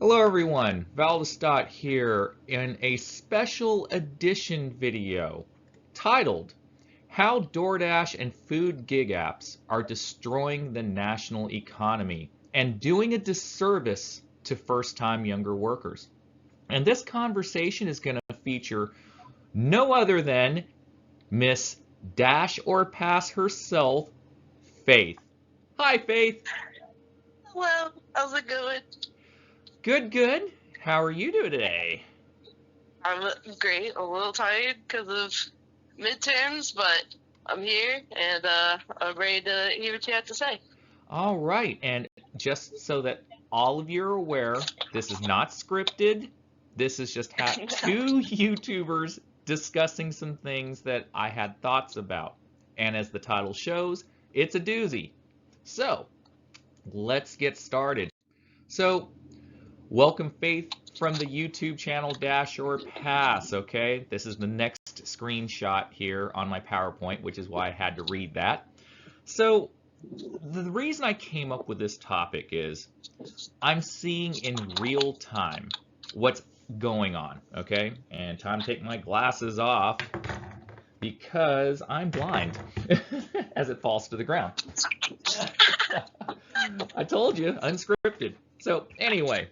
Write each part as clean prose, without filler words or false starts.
Hello everyone, Valdestot here in a special edition video titled How DoorDash and food gig apps are destroying the national economy and doing a disservice to first-time younger workers. And this conversation is going to feature no other than Miss Dash or Pass herself, Faith. Hi Faith. Hello, how's it going? Good, good. How are you doing today? I'm great. A little tired because of midterms, but I'm here and I'm ready to hear what you have to say. All right, and just so that all of you are aware, this is not scripted. This is just two YouTubers discussing some things that I had thoughts about. And as the title shows, it's a doozy. So, let's get started. So, welcome Faith from the YouTube channel Dash or Pass, okay? This is the next screenshot here on my PowerPoint, which is why I had to read that. So, the reason I came up with this topic is I'm seeing in real time what's going on, okay? And time to take my glasses off because I'm blind as it falls to the ground. I told you, unscripted. So anyway,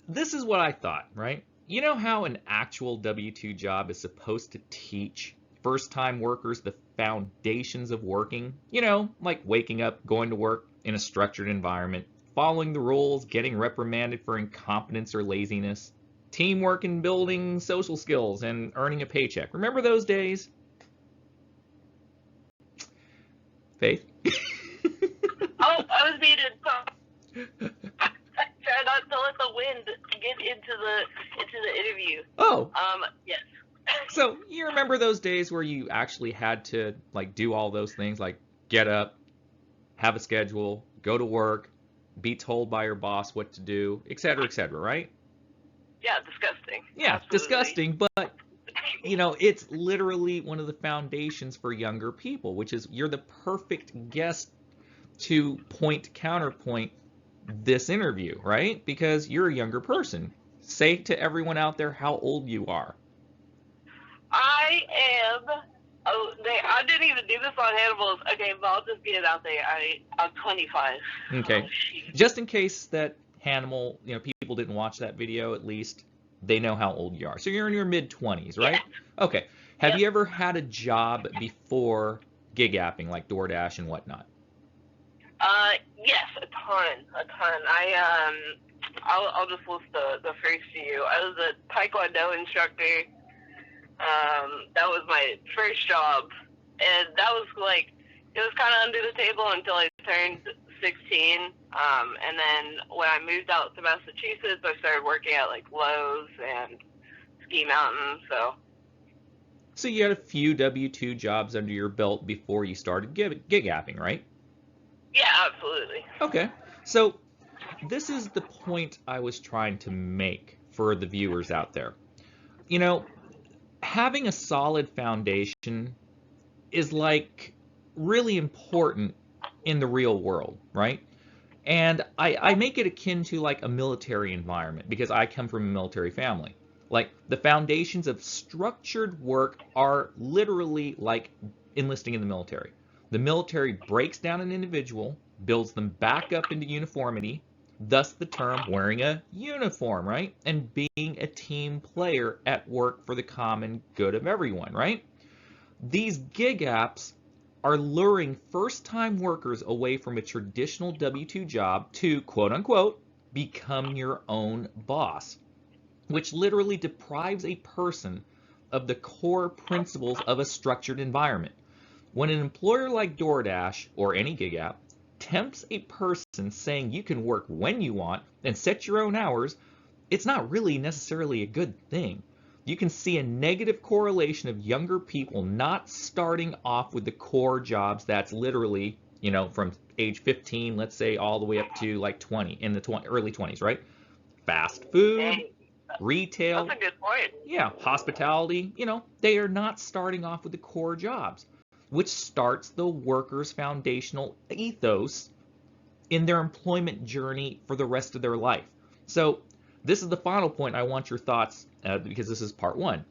this is what I thought, right? You know how an actual W-2 job is supposed to teach first-time workers the foundations of working? You know, like waking up, going to work in a structured environment, following the rules, getting reprimanded for incompetence or laziness, teamwork and building social skills, and earning a paycheck. Remember those days? Faith? Oh, I was being talk. Try not to let the wind get into the interview. Oh. Yes. So you remember those days where you actually had to like do all those things, like get up, have a schedule, go to work, be told by your boss what to do, etc., right? Yeah, disgusting. Yeah, Absolutely. disgusting, but you know, it's literally one of the foundations for younger people, which is you're the perfect guest to counterpoint this interview, right? Because you're a younger person. Say to everyone out there how old you are. I am. Oh, I didn't even do this on Hannibal's. Okay, but I'll just get it out there. I'm 25. Okay. Oh, just in case that Hannibal, you know, people didn't watch that video, at least they know how old you are. So you're in your mid-20s, right? Yeah. Okay. Have you ever had a job before gig apping, like Doordash and whatnot? Yes, a ton. I'll just list the first few. I was a Taekwondo instructor. That was my first job, and that was like, it was kind of under the table until I turned 16. And then when I moved out to Massachusetts, I started working at like Lowe's and Ski Mountain. So you had a few W-2 jobs under your belt before you started gig apping, right? Yeah, absolutely. Okay. So this is the point I was trying to make for the viewers out there. You know, having a solid foundation is like really important in the real world, right? And I make it akin to like a military environment because I come from a military family. Like the foundations of structured work are literally like enlisting in the military. The military breaks down an individual, builds them back up into uniformity, thus the term wearing a uniform, right? And being a team player at work for the common good of everyone, right? These gig apps are luring first-time workers away from a traditional W-2 job to, quote unquote, become your own boss, which literally deprives a person of the core principles of a structured environment. When an employer like DoorDash or any gig app tempts a person saying you can work when you want and set your own hours, it's not really necessarily a good thing. You can see a negative correlation of younger people not starting off with the core jobs that's literally, you know, from age 15, let's say, all the way up to like 20, in the early 20s, right? Fast food, retail. That's a good point. Yeah, hospitality, you know, they are not starting off with the core jobs, which starts the worker's foundational ethos in their employment journey for the rest of their life. So this is the final point. I want your thoughts because this is part one.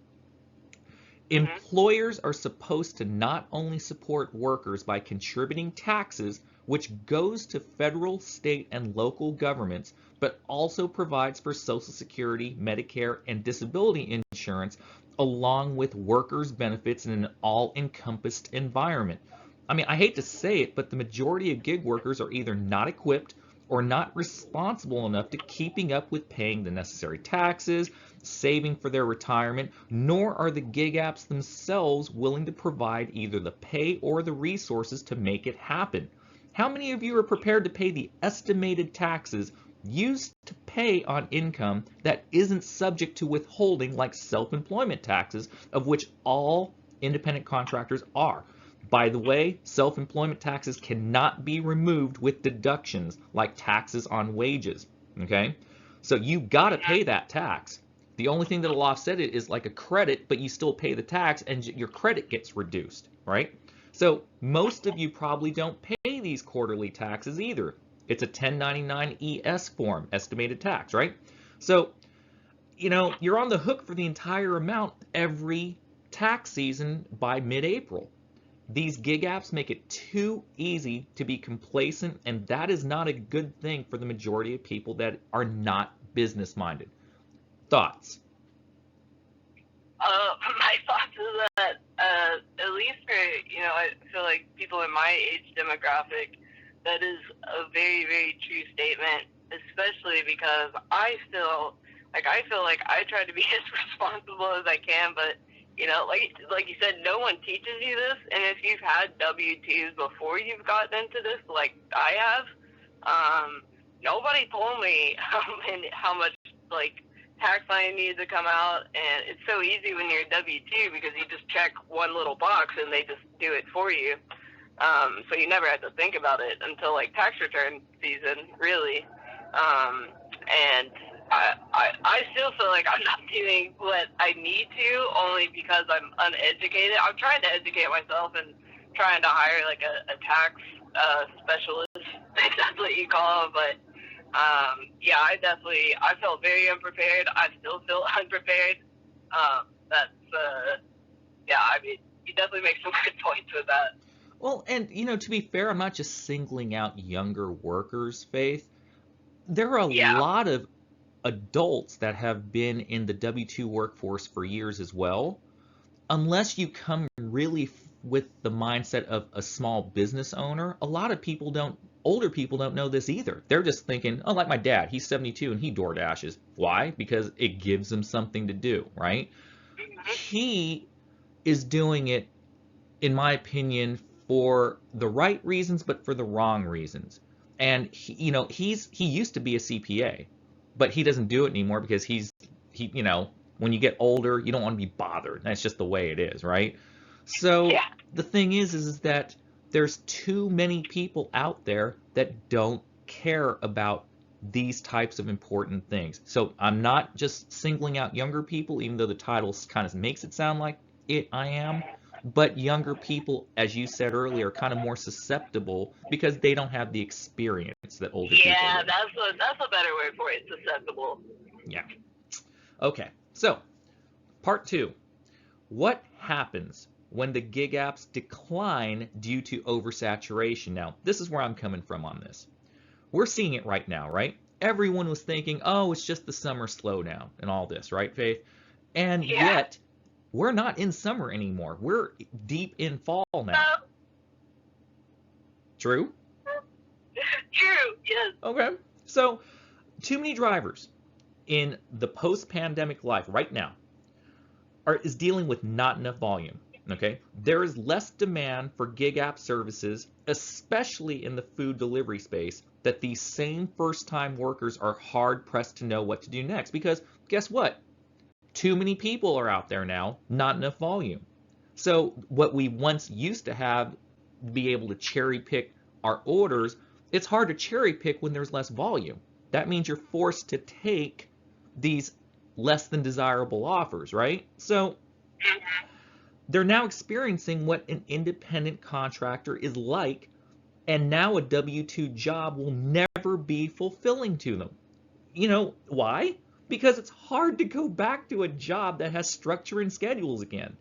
Mhm. Employers are supposed to not only support workers by contributing taxes, which goes to federal, state, and local governments, but also provides for Social Security, Medicare, and disability insurance, along with workers' benefits in an all-encompassed environment. I mean, I hate to say it, but the majority of gig workers are either not equipped or not responsible enough to keeping up with paying the necessary taxes, saving for their retirement, nor are the gig apps themselves willing to provide either the pay or the resources to make it happen. How many of you are prepared to pay the estimated taxes used to pay on income that isn't subject to withholding like self-employment taxes, of which all independent contractors are? By the way, self-employment taxes cannot be removed with deductions like taxes on wages, okay? So you got to pay that tax. The only thing that'll offset it is like a credit, but you still pay the tax and your credit gets reduced, right? So most of you probably don't pay these quarterly taxes either. It's a 1099 ES form, estimated tax, right? So, you're on the hook for the entire amount every tax season by mid-April. These gig apps make it too easy to be complacent, and that is not a good thing for the majority of people that are not business-minded. Thoughts? My thoughts is that at least for I feel like people in my age demographic, that is a very, very true statement. Especially because I feel like I try to be as responsible as I can, but like you said, no one teaches you this. And if you've had W-2s before you've gotten into this, like I have, nobody told me how much like tax line needs to come out, and it's so easy when you're W-2 because you just check one little box and they just do it for you. So you never have to think about it until like tax return season, really. And I still feel like I'm not doing what I need to, only because I'm uneducated. I'm trying to educate myself and trying to hire like a tax specialist, if that's what you call them, but yeah, I felt very unprepared. I still feel unprepared. Yeah, I mean, you definitely make some good points with that. Well, and to be fair, I'm not just singling out younger workers, Faith. There are a Yeah. lot of adults that have been in the W-2 workforce for years as well. Unless you come really with the mindset of a small business owner, a lot of older people don't know this either. They're just thinking, oh, like my dad, he's 72 and he Doordashes. Why? Because it gives him something to do, right? He is doing it, in my opinion, for the right reasons, but for the wrong reasons. And he used to be a CPA, but he doesn't do it anymore because when you get older, you don't want to be bothered. That's just the way it is, right? So Yeah. the thing is that there's too many people out there that don't care about these types of important things. So I'm not just singling out younger people, even though the title kind of makes it sound like I am. But younger people, as you said earlier, are kind of more susceptible because they don't have the experience that older people do. Yeah, that's a better word for it. Susceptible. Yeah. Okay. So, part two. What happens when the gig apps decline due to oversaturation? Now, this is where I'm coming from on this. We're seeing it right now, right? Everyone was thinking, oh, it's just the summer slowdown and all this, right, Faith? And yet, we're not in summer anymore. We're deep in fall now. True? True, yes. Okay. So, too many drivers in the post-pandemic life right now is dealing with not enough volume. Okay, there is less demand for gig app services, especially in the food delivery space, that these same first-time workers are hard-pressed to know what to do next. Because guess what? Too many people are out there now, not enough volume. So what we once used to have, be able to cherry pick our orders, it's hard to cherry pick when there's less volume. That means you're forced to take these less than desirable offers, right? So they're now experiencing what an independent contractor is like, and now a W-2 job will never be fulfilling to them. You know why? Because it's hard to go back to a job that has structure and schedules again.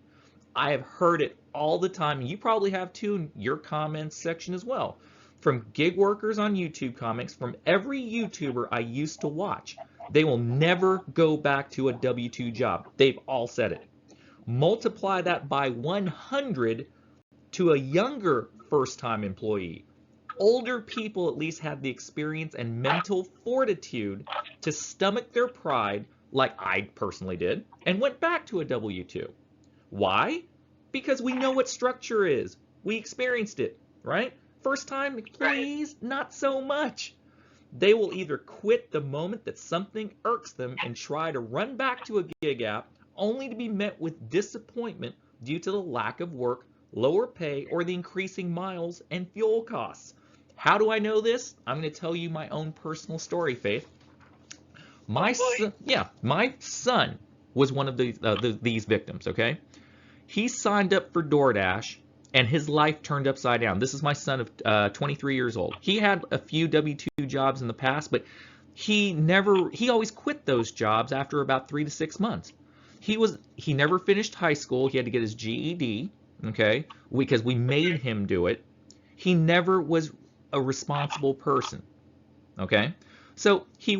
I have heard it all the time. You probably have too in your comments section as well. From gig workers on YouTube comments, from every YouTuber I used to watch. They will never go back to a W-2 job. They've all said it. Multiply that by 100 to a younger first-time employee. Older people at least had the experience and mental fortitude to stomach their pride, like I personally did, and went back to a W-2. Why? Because we know what structure is. We experienced it, right? First-time employees, not so much. They will either quit the moment that something irks them and try to run back to a gig app, only to be met with disappointment due to the lack of work, lower pay, or the increasing miles and fuel costs. How do I know this? I'm going to tell you my own personal story, Faith. My son was one of these victims, okay? He signed up for Doordash, and his life turned upside down. This is my son of 23 years old. He had a few W-2 jobs in the past, but he always quit those jobs after about 3 to 6 months. He never finished high school. He had to get his GED, okay, because we made him do it. He never was a responsible person, okay? So he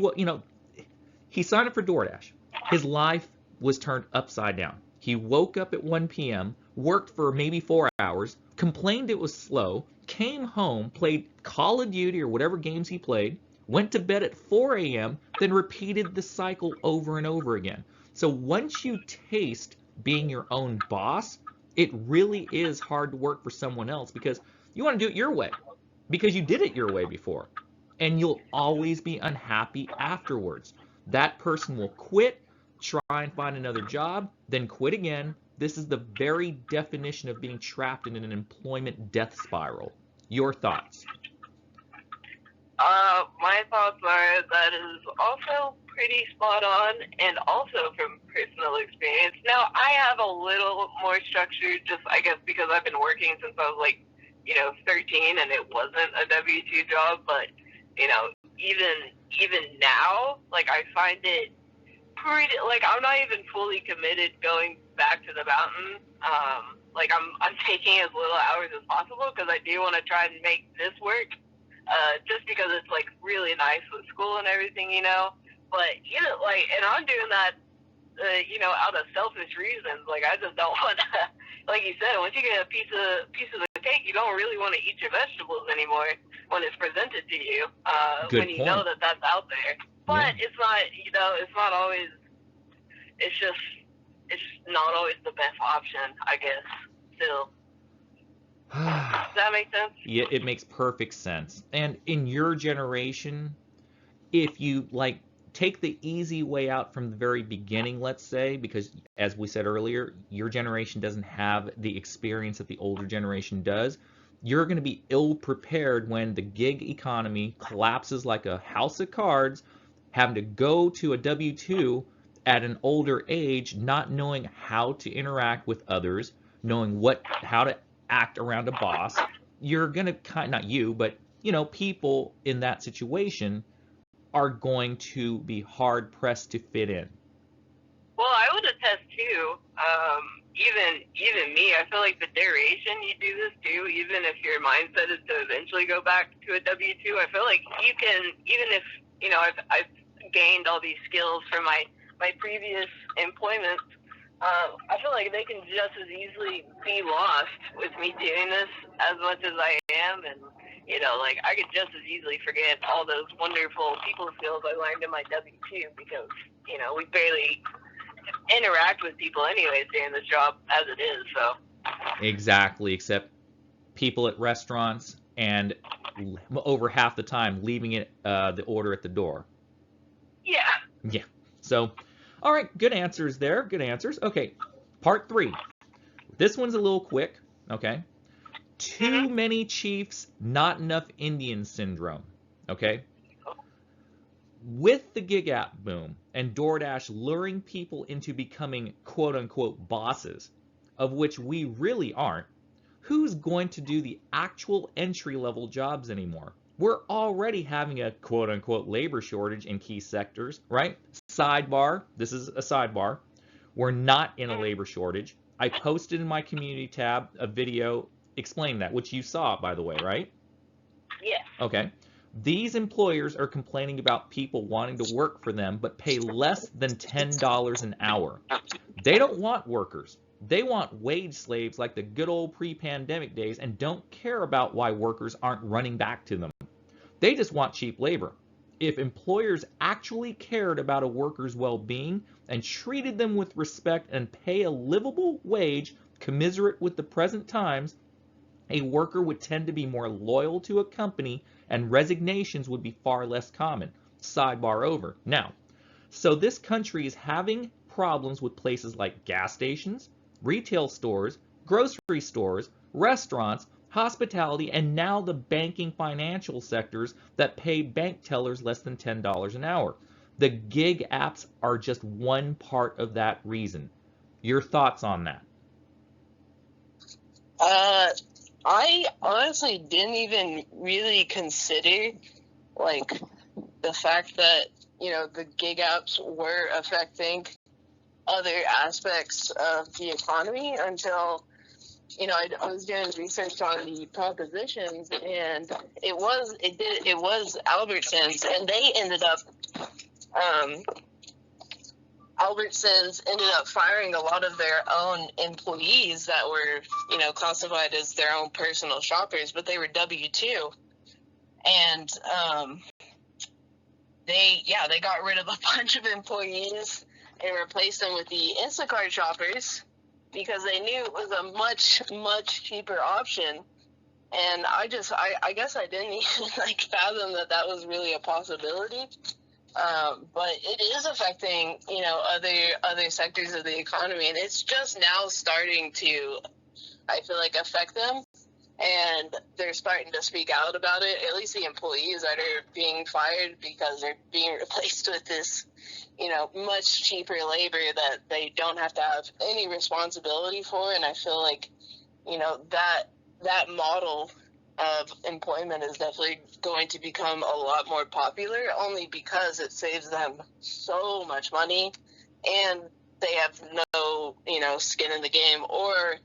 signed up for Doordash. His life was turned upside down. He woke up at 1 p.m., worked for maybe 4 hours, complained it was slow, came home, played Call of Duty or whatever games he played, went to bed at 4 a.m., then repeated the cycle over and over again. So once you taste being your own boss, it really is hard to work for someone else because you want to do it your way, because you did it your way before, and you'll always be unhappy afterwards. That person will quit, try and find another job, then quit again. This is the very definition of being trapped in an employment death spiral. Your thoughts? My thoughts are that is also pretty spot on, and also from personal experience. Now, I have a little more structure, just I guess because I've been working since I was 13, and it wasn't a W-2 job. But even now, I find it pretty. I'm not even fully committed going back to the mountain. I'm taking as little hours as possible because I do want to try and make this work. Just because it's really nice with school and everything, But and I'm doing that, out of selfish reasons. I just don't want to. Like you said, once you get a piece of the cake, you don't really want to eat your vegetables anymore when it's presented to you. Good when you point. know that that's out there. But it's not. It's not always. It's just not always the best option, I guess. Still. Does that make sense? Yeah, it makes perfect sense. And in your generation, if you take the easy way out from the very beginning, let's say, because as we said earlier, your generation doesn't have the experience that the older generation does, you're going to be ill prepared when the gig economy collapses like a house of cards, having to go to a W-2 at an older age, not knowing how to interact with others, knowing how to act around a boss. You're going to not you, but people in that situation are going to be hard pressed to fit in. Well, I would attest too. Even me, I feel like the duration you do this too, even if your mindset is to eventually go back to a W-2, I feel like you can, even if I've gained all these skills from my previous employment. I feel like they can just as easily be lost with me doing this as much as I am, and I could just as easily forget all those wonderful people skills I learned in my W-2 because we barely interact with people anyways doing this job as it is. So exactly, except people at restaurants and over half the time leaving it the order at the door. Yeah. So. All right, good answers there. Good answers. Okay, part 3. This one's a little quick. Okay. Too many chiefs, not enough Indian syndrome. Okay. With the gig app boom and DoorDash luring people into becoming quote unquote bosses, of which we really aren't, who's going to do the actual entry level jobs anymore? We're already having a quote unquote labor shortage in key sectors, right? Sidebar, this is a sidebar. We're not in a labor shortage. I posted in my community tab a video explaining that, which you saw, by the way, right? Yes. Okay. These employers are complaining about people wanting to work for them but pay less than $10 an hour. They don't want workers. They want wage slaves like the good old pre-pandemic days and don't care about why workers aren't running back to them. They just want cheap labor. If employers actually cared about a worker's well-being and treated them with respect and pay a livable wage commiserate with the present times, a worker would tend to be more loyal to a company and resignations would be far less common. Sidebar over. Now, so this country is having problems with places like gas stations, retail stores, grocery stores, restaurants, hospitality, and now the banking financial sectors that pay bank tellers less than $10 an hour. The gig apps are just one part of that reason. Your thoughts on that? I honestly didn't even really consider, like, the fact that, the gig apps were affecting other aspects of the economy until, I was doing research on the propositions, and it was Albertsons, and they ended up, Albertsons ended up firing a lot of their own employees that were, classified as their own personal shoppers, but they were W-2. And they got rid of a bunch of employees and replaced them with the Instacart shoppers because they knew it was a much, much cheaper option. And I guess I didn't even fathom that was really a possibility. But it is affecting, other sectors of the economy, and it's just now starting to, I feel like, affect them, and they're starting to speak out about it, at least the employees that are being fired because they're being replaced with this, much cheaper labor that they don't have to have any responsibility for, and I feel like, that model of employment is definitely going to become a lot more popular only because it saves them so much money and they have no, skin in the game or,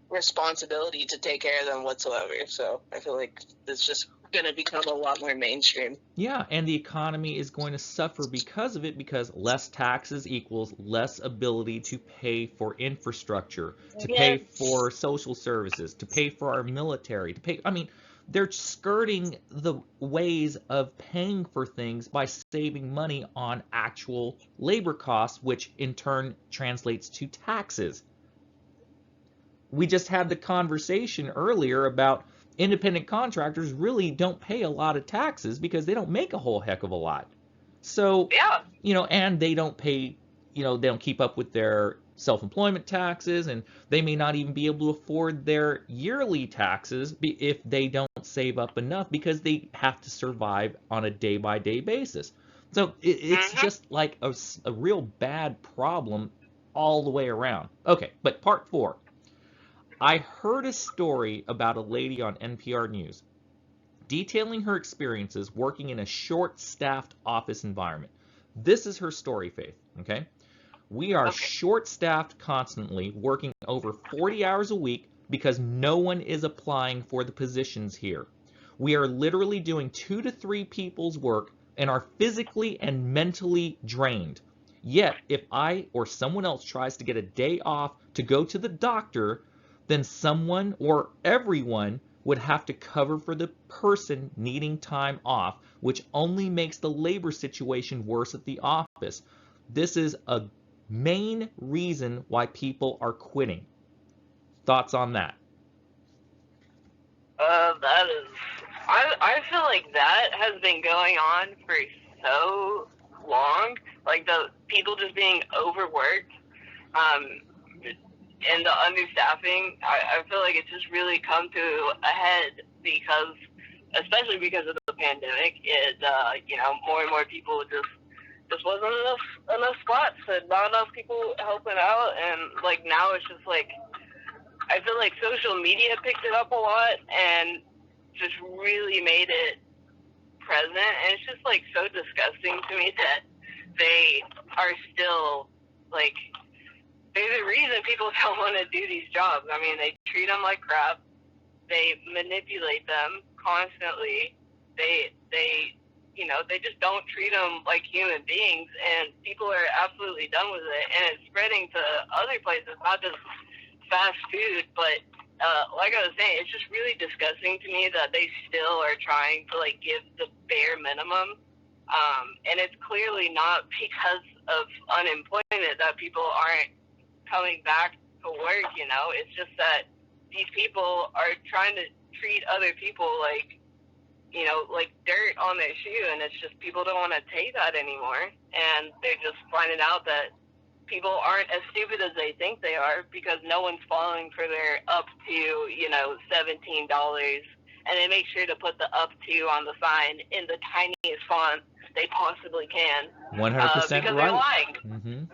responsibility to take care of them whatsoever. So I feel like it's just going to become a lot more mainstream. Yeah, and the economy is going to suffer because of it, because less taxes equals less ability to pay for infrastructure, to pay for social services, to pay for our military, they're skirting the ways of paying for things by saving money on actual labor costs, which in turn translates to taxes. We just had the conversation earlier about independent contractors really don't pay a lot of taxes because they don't make a whole heck of a lot. So, and they don't pay, they don't keep up with their self-employment taxes, and they may not even be able to afford their yearly taxes if they don't save up enough because they have to survive on a day-by-day basis. So it's just like a real bad problem all the way around. Okay, but part 4. I heard a story about a lady on NPR News detailing her experiences working in a short-staffed office environment. This is her story, Faith, okay? We are short-staffed constantly, working over 40 hours a week because no one is applying for the positions here. We are literally doing 2 to 3 people's work and are physically and mentally drained. Yet, if I or someone else tries to get a day off to go to the doctor, then someone or everyone would have to cover for the person needing time off, which only makes the labor situation worse at the office. This is a main reason why people are quitting. Thoughts on that? That is, I feel like that has been going on for so long, like the people just being overworked, and the understaffing. I feel like it's just really come to a head especially because of the pandemic. More and more people just wasn't enough spots and not enough people helping out, and now it's just I feel like social media picked it up a lot, and just really made it present, and it's just like so disgusting to me that they are still like, there's a reason people don't want to do these jobs. I mean, they treat them like crap. They manipulate them constantly. They they just don't treat them like human beings, and people are absolutely done with it. And it's spreading to other places, not just fast food, but like I was saying, it's just really disgusting to me that they still are trying to like give the bare minimum. And it's clearly not because of unemployment that people aren't coming back to work, It's just that these people are trying to treat other people like, like dirt on their shoe, and it's just people don't want to take that anymore. And they're just finding out that people aren't as stupid as they think they are, because no one's falling for their up to, $17. And they make sure to put the up to on the sign in the tiniest font they possibly can. 100% because right. They're lying.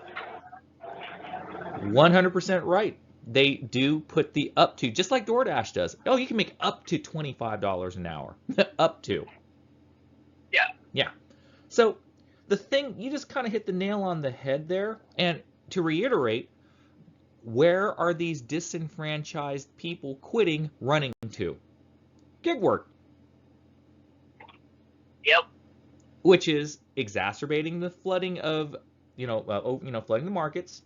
100% right. They do put the up to, just like Doordash does. Oh, you can make up to $25 an hour. Up to. Yeah. Yeah. So the thing, you just kind of hit the nail on the head there. And to reiterate, where are these disenfranchised people quitting running to? Gig work. Yep. Which is exacerbating the flooding of, flooding the markets,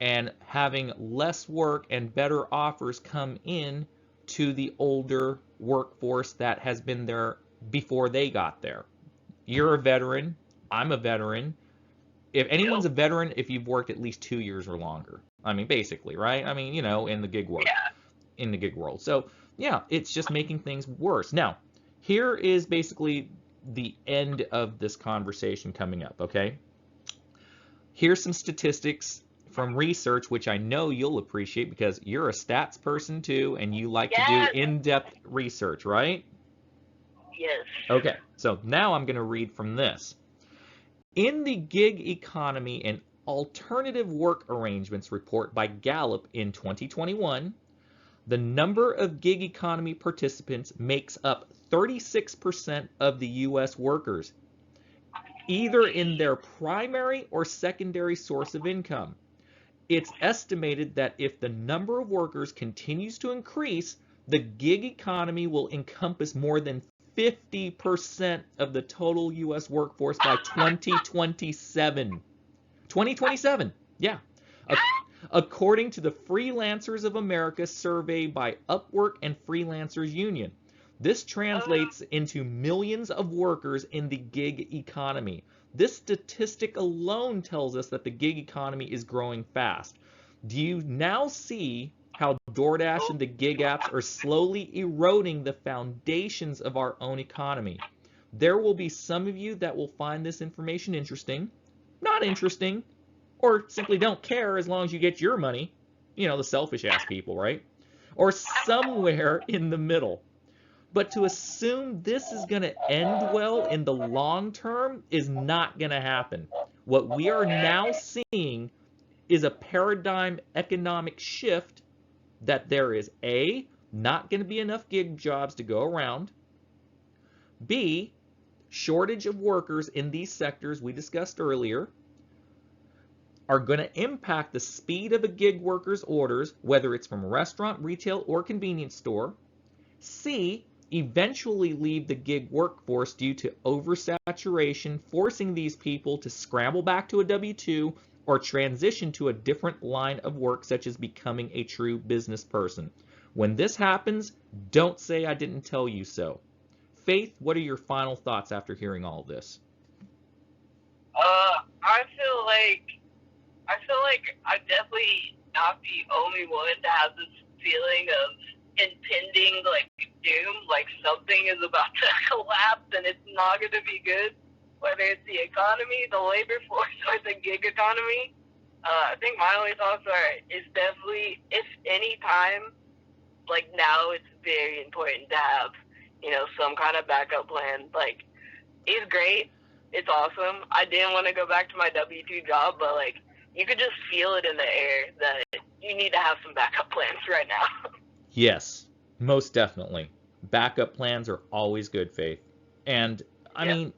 and having less work and better offers come in to the older workforce that has been there before they got there. You're a veteran. I'm a veteran. If anyone's a veteran, if you've worked at least 2 years or longer. I mean, basically, right? I mean, in the gig work, in the gig world. So, yeah, it's just making things worse. Now, here is basically the end of this conversation coming up, okay? Here's some statistics from research, which I know you'll appreciate because you're a stats person too, and you like to do in-depth research, right? Yes. Okay, so now I'm going to read from this. In the Gig Economy and Alternative Work Arrangements report by Gallup in 2021, the number of gig economy participants makes up 36% of the U.S. workers, either in their primary or secondary source of income. It's estimated that if the number of workers continues to increase, the gig economy will encompass more than 50% of the total U.S. workforce by 2027. 2027, yeah. According to the Freelancers of America survey by Upwork and Freelancers Union. This translates into millions of workers in the gig economy. This statistic alone tells us that the gig economy is growing fast. Do you now see how DoorDash and the gig apps are slowly eroding the foundations of our own economy? There will be some of you that will find this information interesting, not interesting, or simply don't care as long as you get your money. The selfish ass people, right? Or somewhere in the middle. But to assume this is going to end well in the long term is not going to happen. What we are now seeing is a paradigm economic shift that there is A, not going to be enough gig jobs to go around, B, shortage of workers in these sectors we discussed earlier are going to impact the speed of a gig worker's orders, whether it's from a restaurant, retail, or convenience store, C, eventually leave the gig workforce due to oversaturation, forcing these people to scramble back to a W-2 or transition to a different line of work, such as becoming a true business person. When this happens, don't say I didn't tell you so. Faith, what are your final thoughts after hearing all this? I feel like I'm definitely not the only one to have this feeling of impending doom, like something is about to collapse and it's not going to be good, whether it's the economy, the labor force, or the gig economy. I think my only thoughts are, it's definitely, if any time, now it's very important to have, some kind of backup plan. It's great. It's awesome. I didn't want to go back to my W-2 job, but you could just feel it in the air that you need to have some backup plans right now. Yes, most definitely. backup plans are always good, Faith. And I Yeah. mean,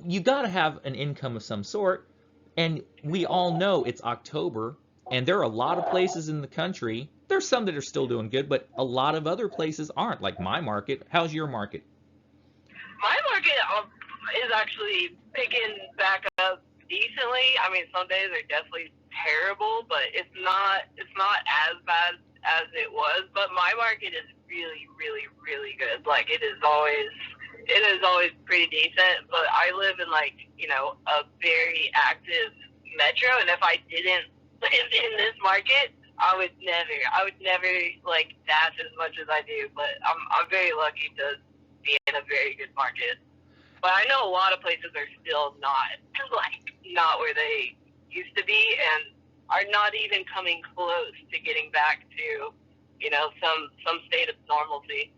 you got to have an income of some sort. And we all know it's October, and there are a lot of places in the country. There's some that are still doing good, but a lot of other places aren't, like my market. How's your market? My market is actually picking back up decently. I mean, some days are definitely terrible, but it's not as bad as it was. But my market is really, really, really good. Like it is always pretty decent. But I live in a very active metro, and if I didn't live in this market, I would never like dash as much as I do. But I'm very lucky to be in a very good market. But I know a lot of places are still not where they used to be, and are not even coming close to getting back to, some state of normalcy.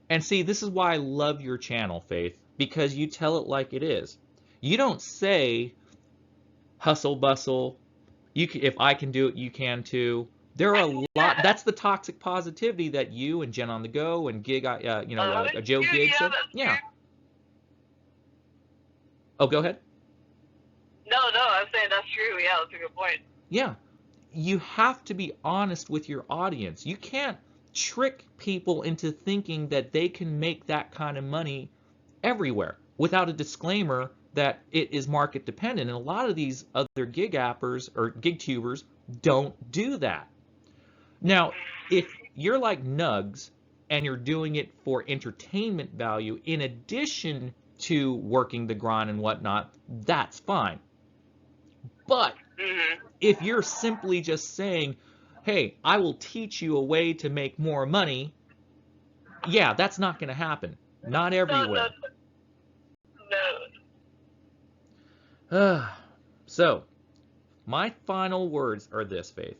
And see, this is why I love your channel, Faith, because you tell it like it is. You don't say hustle bustle. If I can do it, you can too. There are a lot. That's the toxic positivity that you and Jen on the Go and Joe Dude, Gig yeah, said. that's Yeah. true. Oh, go ahead. No, I was saying that's true. Yeah, that's a good point. Yeah. You have to be honest with your audience. You can't trick people into thinking that they can make that kind of money everywhere without a disclaimer that it is market dependent. And a lot of these other gig appers or gig tubers don't do that. Now, if you're like Nugs and you're doing it for entertainment value in addition to working the grind and whatnot, that's fine. But if you're simply just saying, hey, I will teach you a way to make more money, yeah, that's not going to happen. Not everywhere. No. So, my final words are this, Faith.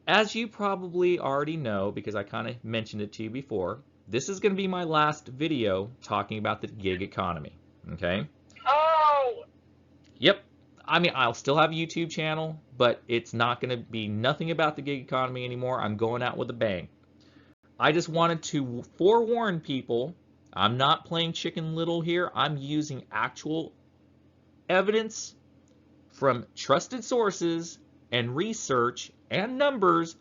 As you probably already know, because I kind of mentioned it to you before, this is going to be my last video talking about the gig economy. Okay? Oh. Yep. I mean, I'll still have a YouTube channel, but it's not going to be nothing about the gig economy anymore. I'm going out with a bang. I just wanted to forewarn people, I'm not playing Chicken Little here. I'm using actual evidence from trusted sources and research and numbers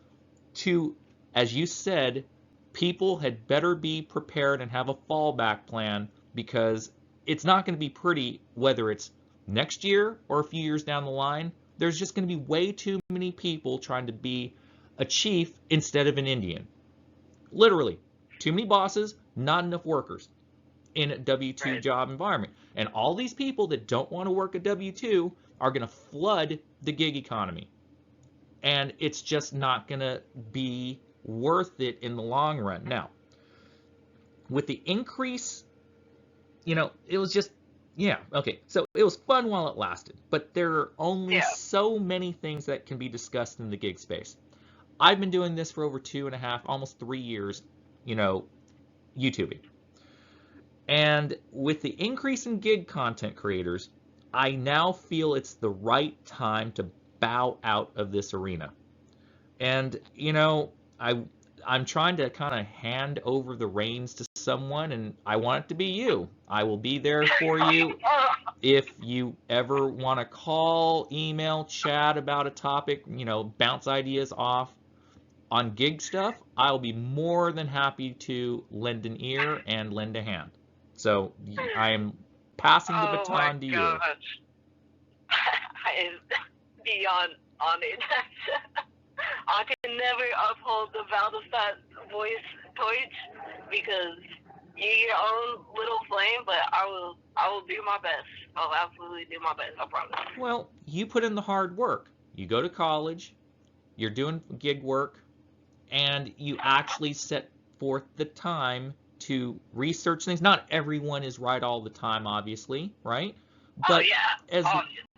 to, as you said, people had better be prepared and have a fallback plan, because it's not going to be pretty whether it's next year or a few years down the line. There's just going to be way too many people trying to be a chief instead of an Indian. Literally, too many bosses, not enough workers in a W-2 job environment. And all these people that don't want to work a W-2 are going to flood the gig economy. And it's just not going to be worth it in the long run. Now, with the increase, it was just, yeah, okay. So it was fun while it lasted. But there are only so many things that can be discussed in the gig space. I've been doing this for over 2.5, almost 3 years, YouTubing. And with the increase in gig content creators, I now feel it's the right time to bow out of this arena. And, I'm trying to kind of hand over the reins to someone, and I want it to be you. I will be there for you. If you ever want to call, email, chat about a topic, bounce ideas off on gig stuff, I'll be more than happy to lend an ear and lend a hand. So I am passing the baton to you. I am beyond honored. I can never uphold the Valdestat voice torch because you're your own little flame, but I will do my best. I'll absolutely do my best, I promise. Well, you put in the hard work. You go to college, you're doing gig work, and you actually set forth the time to research things. Not everyone is right all the time, obviously, right? But as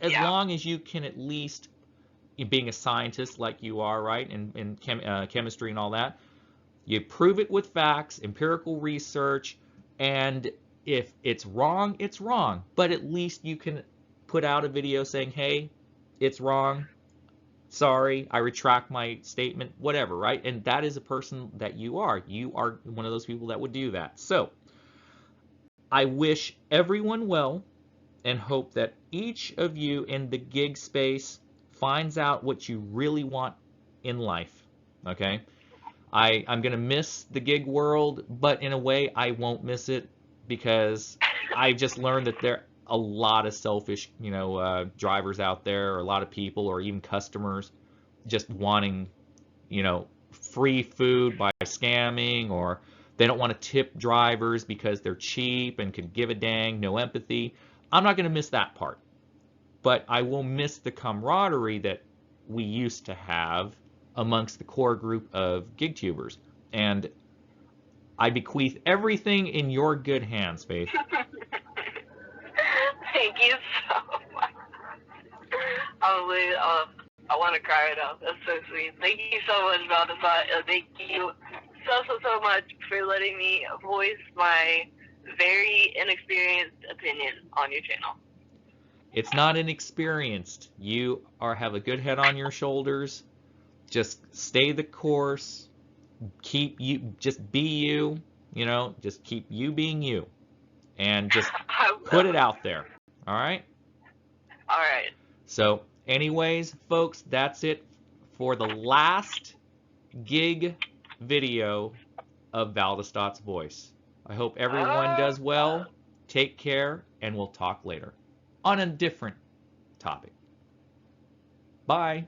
long as you can at least, being a scientist like you are, right, in chemistry and all that, you prove it with facts, empirical research, and if it's wrong, it's wrong. But at least you can put out a video saying, hey, it's wrong. sorry, I retract my statement, whatever, right? And that is a person that you are. You are one of those people that would do that. So I wish everyone well and hope that each of you in the gig space finds out what you really want in life, okay? I'm going to miss the gig world, but in a way I won't miss it because I've just learned that there are a lot of selfish, drivers out there, or a lot of people, or even customers just wanting, free food by scamming, or they don't want to tip drivers because they're cheap and could give a dang, no empathy. I'm not going to miss that part, but I will miss the camaraderie that we used to have amongst the core group of gig tubers. And I bequeath everything in your good hands, Faith. Thank you so much. I want to cry right now. That's so sweet. Thank you so much, Valdemar. Thank you so much for letting me voice my very inexperienced opinion on your channel. It's not inexperienced. You have a good head on your shoulders. Just stay the course. Just be you, just keep you being you. And just put it out there. All right? All right. So, anyways, folks, that's it for the last gig video of Valdestott's voice. I hope everyone does well. Take care, and we'll talk later on a different topic. Bye.